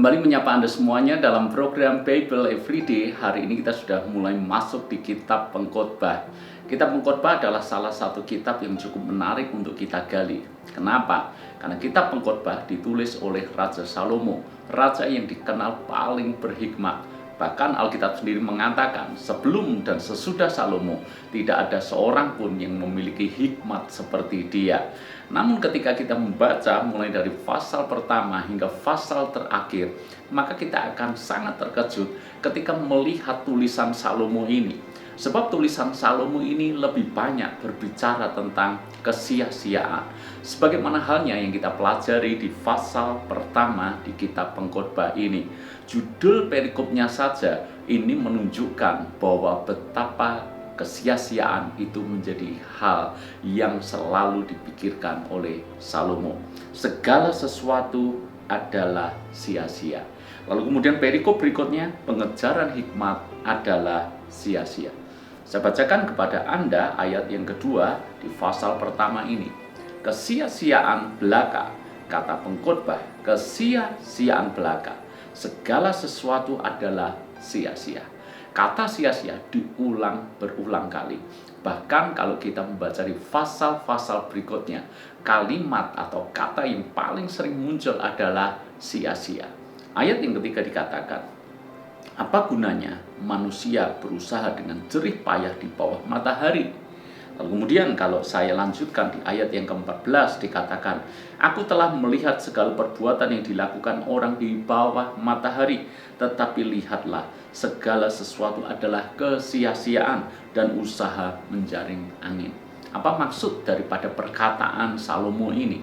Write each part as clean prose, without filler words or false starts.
Kembali menyapa Anda semuanya dalam program Bible Everyday. Hari ini kita sudah mulai masuk di kitab Pengkhotbah. Kitab Pengkhotbah adalah salah satu kitab yang cukup menarik untuk kita gali. Kenapa? Karena kitab Pengkhotbah ditulis oleh Raja Salomo, raja yang dikenal paling berhikmat. Bahkan Alkitab sendiri mengatakan sebelum dan sesudah Salomo tidak ada seorang pun yang memiliki hikmat seperti dia. Namun ketika kita membaca mulai dari pasal pertama hingga pasal terakhir, maka kita akan sangat terkejut ketika melihat tulisan Salomo ini. Sebab tulisan Salomo ini lebih banyak berbicara tentang kesia-siaan. Sebagaimana halnya yang kita pelajari di pasal pertama di kitab Pengkhotbah ini. Judul perikopnya saja ini menunjukkan bahwa betapa kesia-siaan itu menjadi hal yang selalu dipikirkan oleh Salomo. Segala sesuatu adalah sia-sia. Lalu kemudian perikop berikutnya, pengejaran hikmat adalah sia-sia. Saya bacakan kepada Anda ayat yang kedua di pasal pertama ini. Kesia-siaan belaka, kata pengkhotbah, kesia-siaan belaka. Segala sesuatu adalah sia-sia. Kata sia-sia diulang berulang kali. Bahkan kalau kita membaca di pasal-pasal berikutnya, kalimat atau kata yang paling sering muncul adalah sia-sia. Ayat yang ketiga dikatakan, apa gunanya manusia berusaha dengan jerih payah di bawah matahari? Lalu kemudian kalau saya lanjutkan di ayat yang ke-14 dikatakan, aku telah melihat segala perbuatan yang dilakukan orang di bawah matahari, tetapi lihatlah, segala sesuatu adalah kesia-siaan dan usaha menjaring angin. Apa maksud daripada perkataan Salomo ini?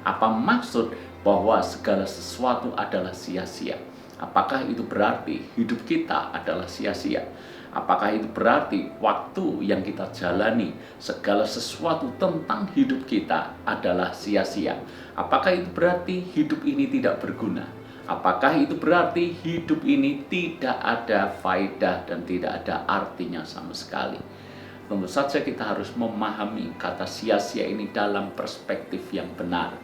Apa maksud bahwa segala sesuatu adalah sia-sia? Apakah itu berarti hidup kita adalah sia-sia? Apakah itu berarti waktu yang kita jalani, segala sesuatu tentang hidup kita adalah sia-sia? Apakah itu berarti hidup ini tidak berguna? Apakah itu berarti hidup ini tidak ada faedah dan tidak ada artinya sama sekali? Tentu saja kita harus memahami kata sia-sia ini dalam perspektif yang benar.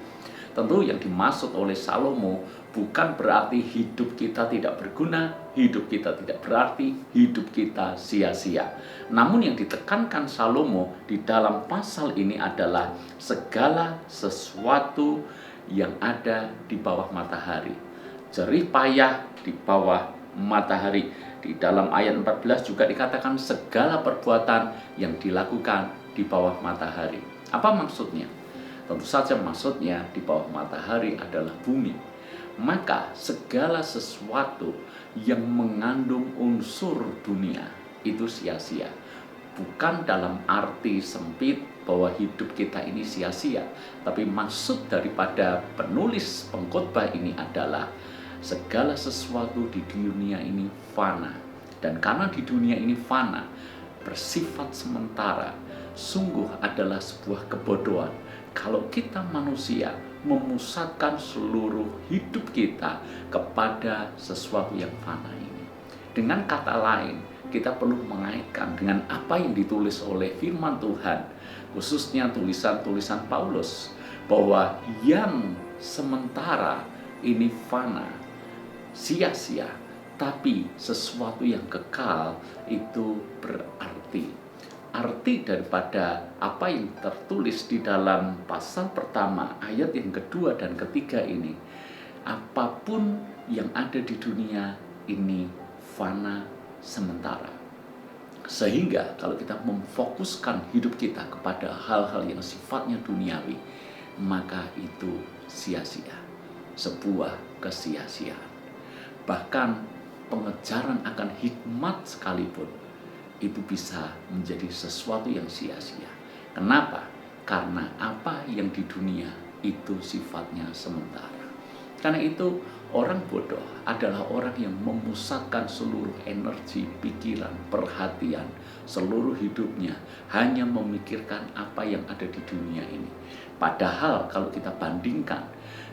Tentu yang dimaksud oleh Salomo bukan berarti hidup kita tidak berguna, hidup kita tidak berarti, hidup kita sia-sia. Namun yang ditekankan Salomo di dalam pasal ini adalah segala sesuatu yang ada di bawah matahari. Jerih payah di bawah matahari. Di dalam ayat 14 juga dikatakan segala perbuatan yang dilakukan di bawah matahari. Apa maksudnya? Tentu saja maksudnya di bawah matahari adalah bumi. Maka segala sesuatu yang mengandung unsur dunia itu sia-sia. Bukan dalam arti sempit bahwa hidup kita ini sia-sia. Tapi maksud daripada penulis pengkhotbah ini adalah segala sesuatu di dunia ini fana. Dan karena di dunia ini fana, bersifat sementara, sungguh adalah sebuah kebodohan kalau kita manusia memusatkan seluruh hidup kita kepada sesuatu yang fana ini. Dengan kata lain, kita perlu mengaitkan dengan apa yang ditulis oleh firman Tuhan, khususnya tulisan-tulisan Paulus, bahwa yang sementara ini fana, sia-sia, tapi sesuatu yang kekal itu berarti. Arti daripada apa yang tertulis di dalam pasal pertama, ayat yang kedua dan ketiga ini, apapun yang ada di dunia ini fana sementara. Sehingga kalau kita memfokuskan hidup kita kepada hal-hal yang sifatnya duniawi, maka itu sia-sia, sebuah kesia-siaan. Bahkan pengejaran akan hikmat sekalipun itu bisa menjadi sesuatu yang sia-sia. Kenapa? Karena apa yang di dunia itu sifatnya sementara. Karena itu orang bodoh adalah orang yang memusatkan seluruh energi, pikiran, perhatian, seluruh hidupnya hanya memikirkan apa yang ada di dunia ini. Padahal kalau kita bandingkan,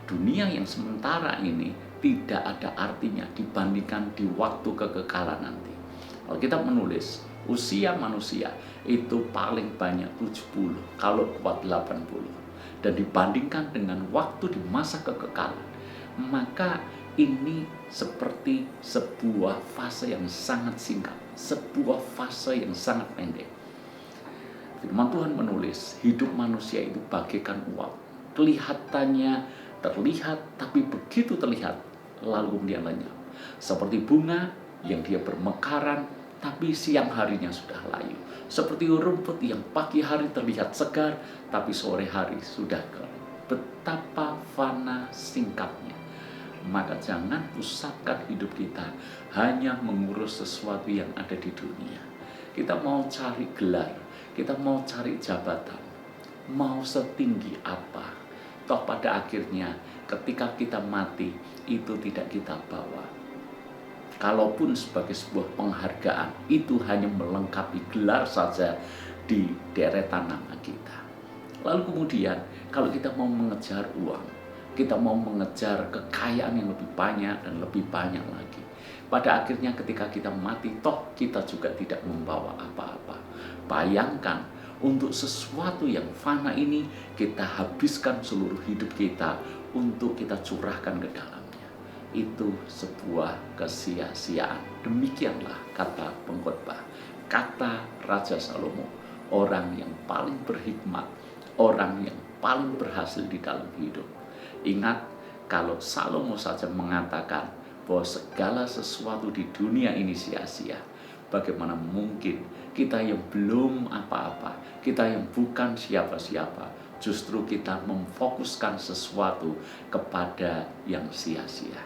dunia yang sementara ini tidak ada artinya dibandingkan di waktu kekekalan nanti. Kalau kita menulis, usia manusia itu paling banyak 70, kalau kuat 80. Dan dibandingkan dengan waktu di masa kekekalan, maka ini seperti sebuah fase yang sangat singkat, sebuah fase yang sangat pendek. Firman Tuhan menulis, hidup manusia itu bagaikan uap. Kelihatannya terlihat, tapi begitu terlihat, lalu kemudian lenyap. Seperti bunga yang dia bermekaran, tapi siang harinya sudah layu. Seperti rumput yang pagi hari terlihat segar, tapi sore hari sudah kering. Betapa fana singkatnya. Maka jangan pusatkan hidup kita hanya mengurus sesuatu yang ada di dunia. Kita mau cari gelar, kita mau cari jabatan, mau setinggi apa. Toh pada akhirnya ketika kita mati, itu tidak kita bawa. Kalaupun sebagai sebuah penghargaan, itu hanya melengkapi gelar saja di deretan nama kita. Lalu kemudian, kalau kita mau mengejar uang, kita mau mengejar kekayaan yang lebih banyak dan lebih banyak lagi, pada akhirnya ketika kita mati, toh kita juga tidak membawa apa-apa. Bayangkan, untuk sesuatu yang fana ini, kita habiskan seluruh hidup kita untuk kita curahkan ke dalamnya. Itu sebuah kesia-siaan. Demikianlah kata pengkhotbah, kata Raja Salomo, orang yang paling berhikmat, orang yang paling berhasil di dalam hidup. Ingat, kalau Salomo saja mengatakan bahwa segala sesuatu di dunia ini sia-sia, bagaimana mungkin kita yang belum apa-apa, kita yang bukan siapa-siapa, justru kita memfokuskan sesuatu kepada yang sia-sia.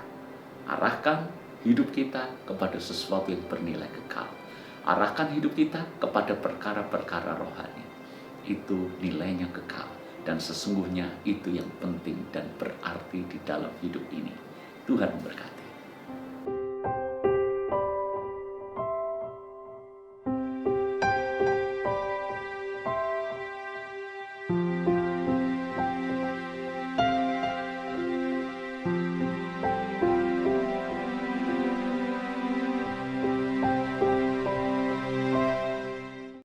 Arahkan hidup kita kepada sesuatu yang bernilai kekal. Arahkan hidup kita kepada perkara-perkara rohani. Itu nilainya kekal. Dan sesungguhnya itu yang penting dan berarti di dalam hidup ini. Tuhan memberkati.